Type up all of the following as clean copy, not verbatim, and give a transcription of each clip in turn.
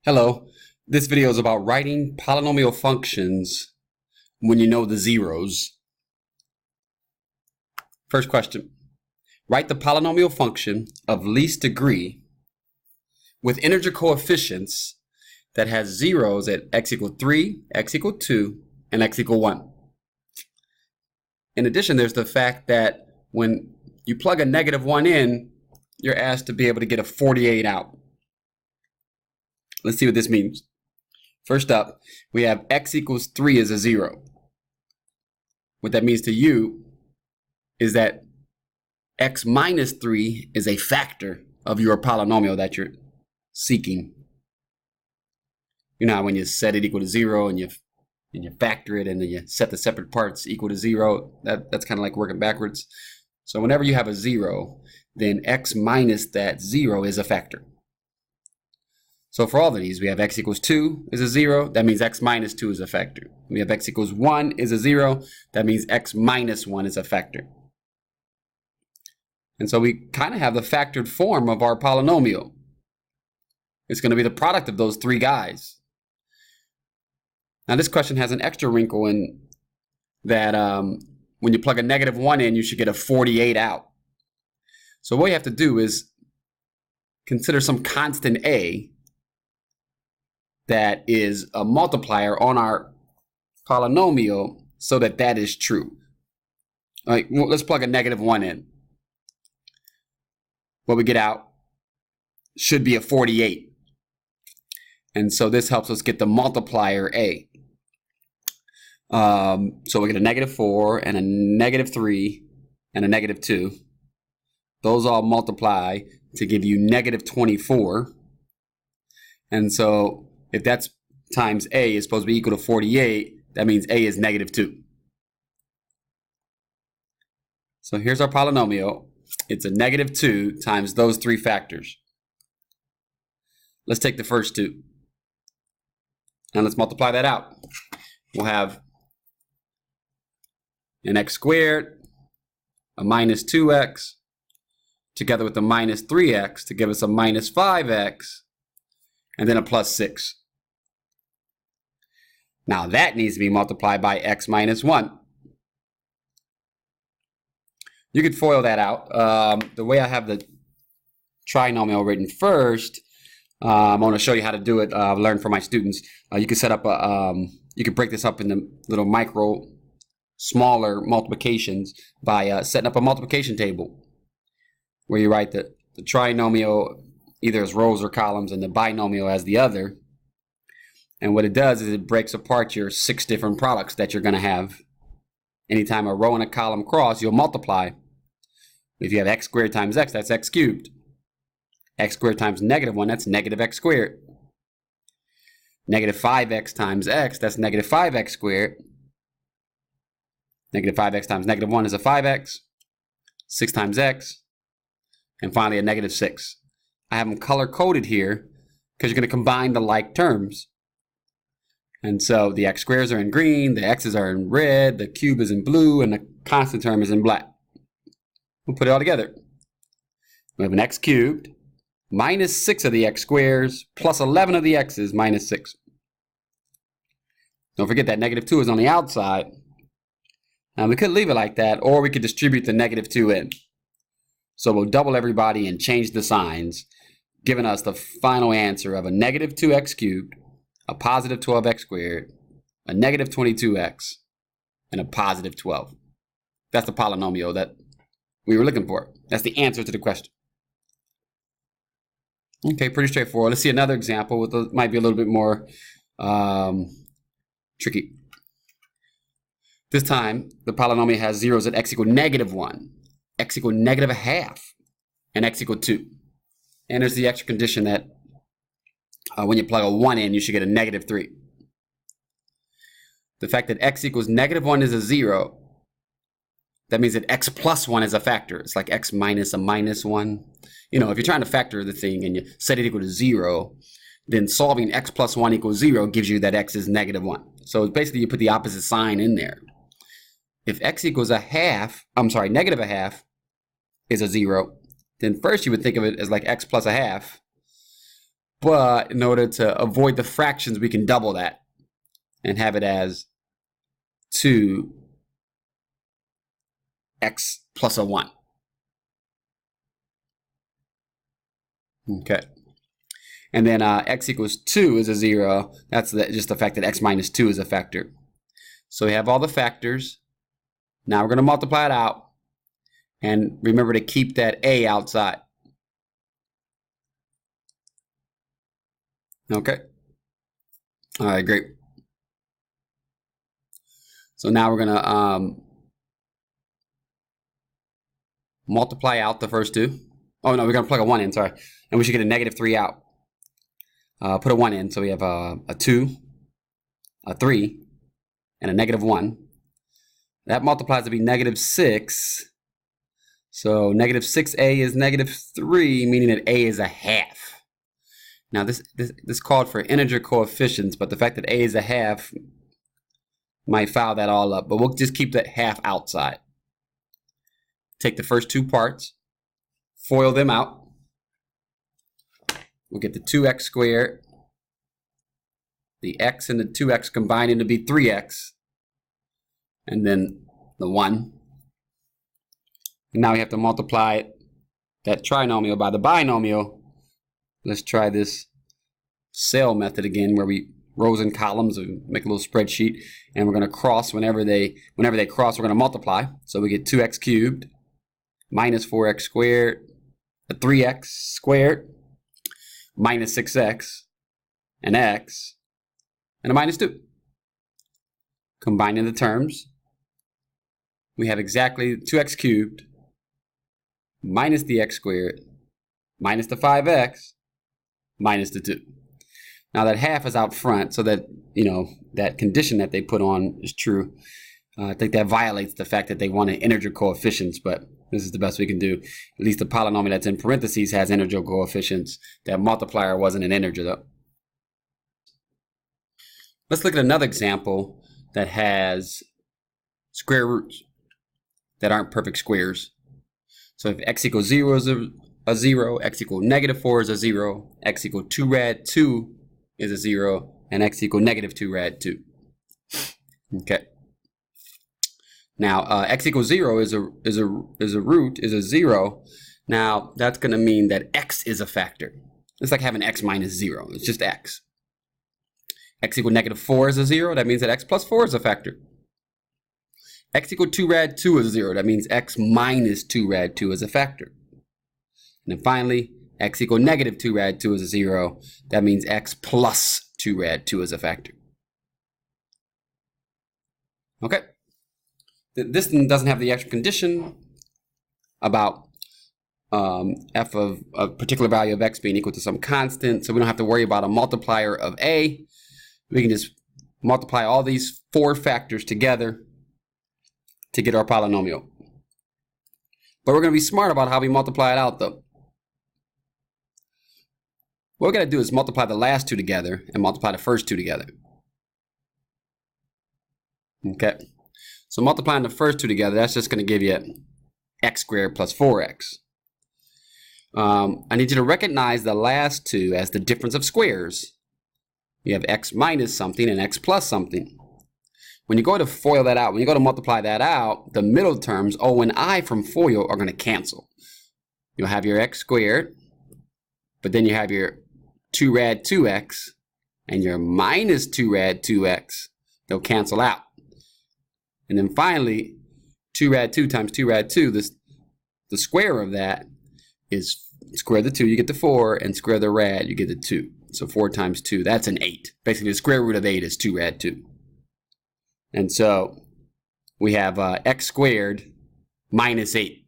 Hello, this video is about writing polynomial functions when you know the zeros. First question, write the polynomial function of least degree with integer coefficients that has zeros at x equal 3, x equal 2, and x equal 1. In addition, there's the fact that when you plug a -1 in, you're asked to be able to get a 48 out. Let's see what this means. First up, we have x equals 3 is a 0. What that means to you is that x minus 3 is a factor of your polynomial that you're seeking. You know how when you set it equal to 0 and you factor it and then you set the separate parts equal to 0, that's kind of like working backwards. So whenever you have a 0, then x minus that 0 is a factor. So for all of these, we have x equals 2 is a 0. That means x minus 2 is a factor. We have x equals 1 is a 0. That means x minus 1 is a factor. And so we kind of have the factored form of our polynomial. It's going to be the product of those three guys. Now this question has an extra wrinkle in that when you plug a -1 in, you should get a 48 out. So what you have to do is consider some constant a that is a multiplier on our polynomial so that that is true. All right, well, let's plug a -1 in. What we get out should be a 48. And so this helps us get the multiplier a. So we get a -4 and a -3 and a -2. Those all multiply to give you -24. And so if that's times a is supposed to be equal to 48, that means a is -2. So here's our polynomial. It's a -2 times those three factors. Let's take the first two. And let's multiply that out. We'll have an x squared, a -2x, together with a -3x to give us a -5x, and then a +6. Now that needs to be multiplied by x minus 1. You could FOIL that out. The way I have the trinomial written first, I want to show you how to do it. I've learned from my students. You can set up you can break this up into little smaller multiplications by setting up a multiplication table where you write the trinomial either as rows or columns and the binomial as the other. And what it does is it breaks apart your 6 different products that you're going to have. Anytime a row and a column cross, you'll multiply. If you have x squared times x, that's x cubed. X squared times -1, that's -x squared. -5x times x, that's -5x squared. -5x times -1 is a 5x. 6 times x. And finally a -6. I have them color-coded here because you're going to combine the like terms. And so the x squares are in green, the x's are in red, the cube is in blue, and the constant term is in black. We'll put it all together. We have an x cubed minus 6 of the x squares plus 11 of the x's minus 6. Don't forget that -2 is on the outside. Now we could leave it like that, or we could distribute the -2 in. So we'll double everybody and change the signs, giving us the final answer of a -2x cubed, a positive 12x squared, a -22x, and a positive 12. That's the polynomial that we were looking for. That's the answer to the question. Okay, pretty straightforward. Let's see another example with might be a little bit more tricky. This time, the polynomial has zeros at x equal -1, x equal -1/2, and x equal 2. And there's the extra condition that when you plug a 1 in, you should get a -3. The fact that x equals -1 is a 0, that means that x plus 1 is a factor. It's like x minus a -1. You know, if you're trying to factor the thing and you set it equal to 0, then solving x plus 1 equals 0 gives you that x is -1. So basically you put the opposite sign in there. If x equals -1/2 is a 0, then first you would think of it as like x plus 1/2. But in order to avoid the fractions, we can double that and have it as 2x plus a 1. Okay. And then x equals 2 is a 0. That's just the fact that x minus 2 is a factor. So we have all the factors. Now we're going to multiply it out. And remember to keep that a outside. Okay. All right, great. So now we're going to multiply out the first two. Oh, no, we're going to plug a 1 in, sorry. And we should get a negative 3 out. Put a 1 in, so we have a 2, a 3, and a negative 1. That multiplies to be negative 6. So negative 6a is negative 3, meaning that a is a half. Now this called for integer coefficients, but the fact that a is a half might foul that all up. But we'll just keep that half outside. Take the first two parts, FOIL them out. We'll get the 2x squared. The x and the 2x combining to be 3x. And then the 1. And now we have to multiply that trinomial by the binomial. Let's try this cell method again, where we rows and columns and make a little spreadsheet. And we're going to cross whenever they cross, we're going to multiply. So we get 2x cubed minus 4x squared, a 3x squared, minus 6x, an x, and a minus 2. Combining the terms, we have exactly 2x cubed minus the x squared minus the 5x minus the 2. Now that half is out front, so that, that condition that they put on is true. I think that violates the fact that they wanted integer coefficients, but this is the best we can do. At least the polynomial that's in parentheses has integer coefficients. That multiplier wasn't an integer, though. Let's look at another example that has square roots that aren't perfect squares. So if x equals 0 is a 0, x equals negative 4 is a 0, x equals 2 rad 2 is a 0, and x equals negative 2 rad 2. Okay. Now x equals 0 is a 0. Now that's going to mean that x is a factor. It's like having x minus 0. It's just x. X equals negative 4 is a 0. That means that x plus 4 is a factor. X equals 2 rad 2 is a 0. That means x minus 2 rad 2 is a factor. And then finally, x equals negative 2 rad 2 is a 0. That means x plus 2 rad 2 is a factor. Okay. This doesn't have the extra condition about f of a particular value of x being equal to some constant, so we don't have to worry about a multiplier of a. We can just multiply all these 4 factors together to get our polynomial. But we're going to be smart about how we multiply it out, though. What we're going to do is multiply the last 2 together and multiply the first 2 together. Okay. So multiplying the first 2 together, that's just going to give you x squared plus 4x. I need you to recognize the last 2 as the difference of squares. You have x minus something and x plus something. When you go to FOIL that out, when you go to multiply that out, the middle terms, O and I from FOIL, are going to cancel. You'll have your x squared, but then you have your 2 rad 2x and your minus 2 rad 2x. They'll cancel out. And then finally, 2 rad 2 times 2 rad 2, the square of that is square the 2, you get the 4, and square the rad, you get the 2. So 4 times 2, that's an 8. Basically, the square root of 8 is 2 rad 2. And so we have x squared minus 8.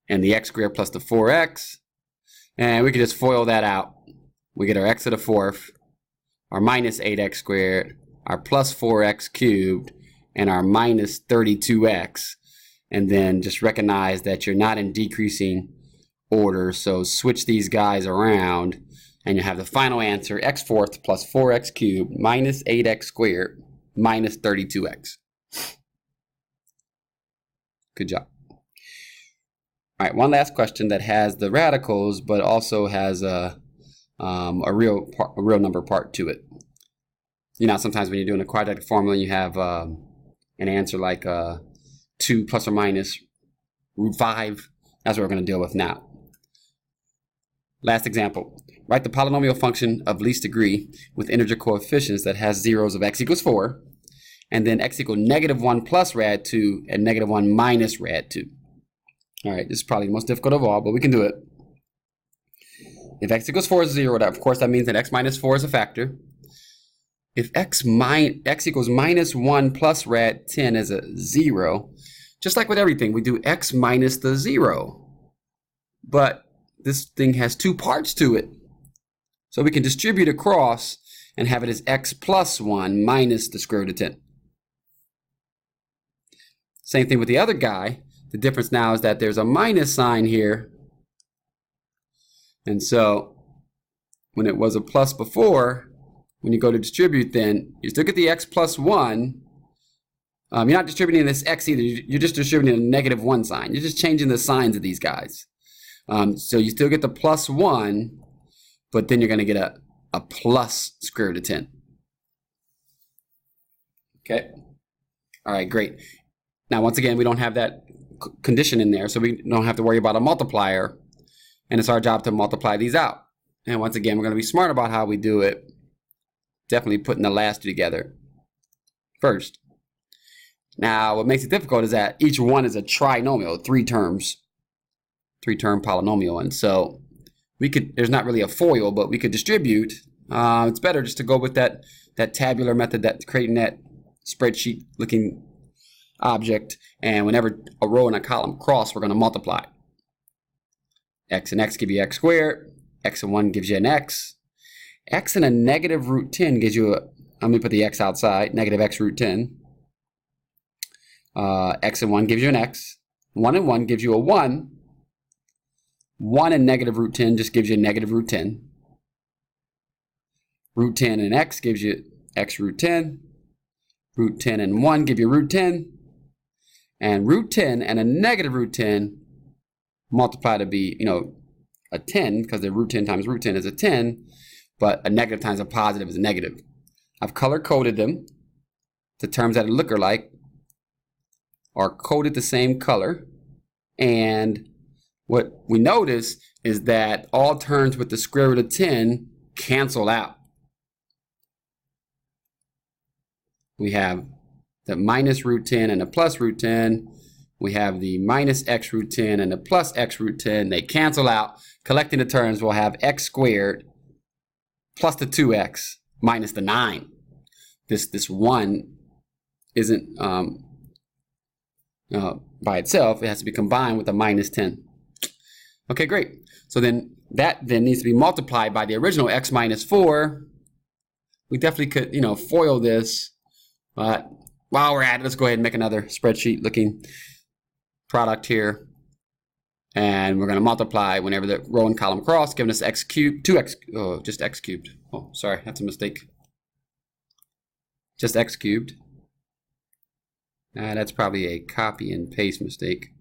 And the x squared plus the 4x. And we can just FOIL that out. We get our x to the 4th, our minus 8x squared, our plus 4x cubed, and our minus 32x. And then just recognize that you're not in decreasing order, so switch these guys around, and you have the final answer, x fourth plus 4x cubed minus 8x squared minus 32x. Good job. All right, one last question that has the radicals, but also has a real number part to it. You know, sometimes when you're doing a quadratic formula, you have an answer like 2 plus or minus root 5. That's what we're going to deal with now. Last example. Write the polynomial function of least degree with integer coefficients that has zeros of x equals 4, and then x equals -1 plus rad 2 and -1 minus rad 2. All right, this is probably the most difficult of all, but we can do it. If x equals 4 is 0, of course that means that x minus 4 is a factor. If x equals -1 plus rad 10 is a 0, just like with everything, we do x minus the 0. But this thing has 2 parts to it. So we can distribute across and have it as x plus 1 minus the square root of 10. Same thing with the other guy. The difference now is that there's a minus sign here. And so when it was a plus before, when you go to distribute, then you still get the x plus 1. You're not distributing this x either. You're just distributing a -1 sign. You're just changing the signs of these guys. So you still get the plus 1, but then you're going to get a plus square root of 10. Okay? All right, great. Now, once again, we don't have that condition in there, so we don't have to worry about a multiplier, and it's our job to multiply these out. And once again, we're going to be smart about how we do it. Definitely putting the last two together first. Now, what makes it difficult is that each one is a trinomial, 3-term polynomial, and so we could. There's not really a FOIL, but we could distribute. It's better just to go with that tabular method, that creating that spreadsheet-looking object, and whenever a row and a column cross, we're going to multiply. X and x give you x squared. X and 1 gives you an x. X and a negative root 10 gives you a, let me put the x outside, negative x root 10. X and 1 gives you an x. 1 and 1 gives you a 1. 1 and negative root 10 just gives you negative root 10. Root 10 and x gives you x root 10. Root 10 and 1 give you root 10. And root 10 and a negative root 10 multiply to be, a 10, because the root 10 times root 10 is a 10, but a negative times a positive is a negative. I've color-coded them. The terms that look alike are coded the same color. And what we notice is that all terms with the square root of 10 cancel out. We have the minus root 10 and the plus root 10. We have the minus x root 10 and the plus x root 10. They cancel out. Collecting the terms, we'll have x squared plus the 2x minus the 9. This 1 isn't by itself. It has to be combined with the minus 10. Okay, great. So then that needs to be multiplied by the original x minus 4. We definitely could, FOIL this. But while we're at it, let's go ahead and make another spreadsheet looking product here. And we're going to multiply whenever the row and column cross, giving us x cubed, 2x, just x cubed. Oh, sorry, that's a mistake. Just x cubed. That's probably a copy and paste mistake.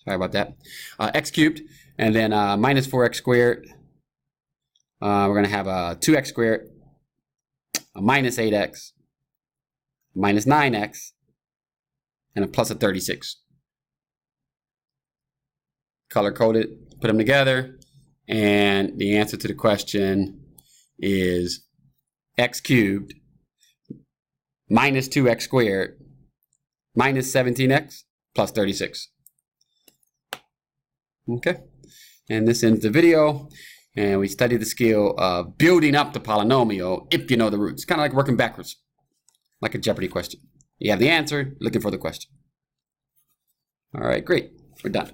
Sorry about that. X cubed, and then minus 4x squared. We're going to have a 2x squared, a minus 8x, minus 9x, and a plus of 36. Color-coded, put them together, and the answer to the question is x cubed minus 2x squared minus 17x plus 36. Okay, and this ends the video, and we studied the skill of building up the polynomial if you know the roots. Kind of like working backwards, like a Jeopardy question. You have the answer, looking for the question. All right, great, we're done.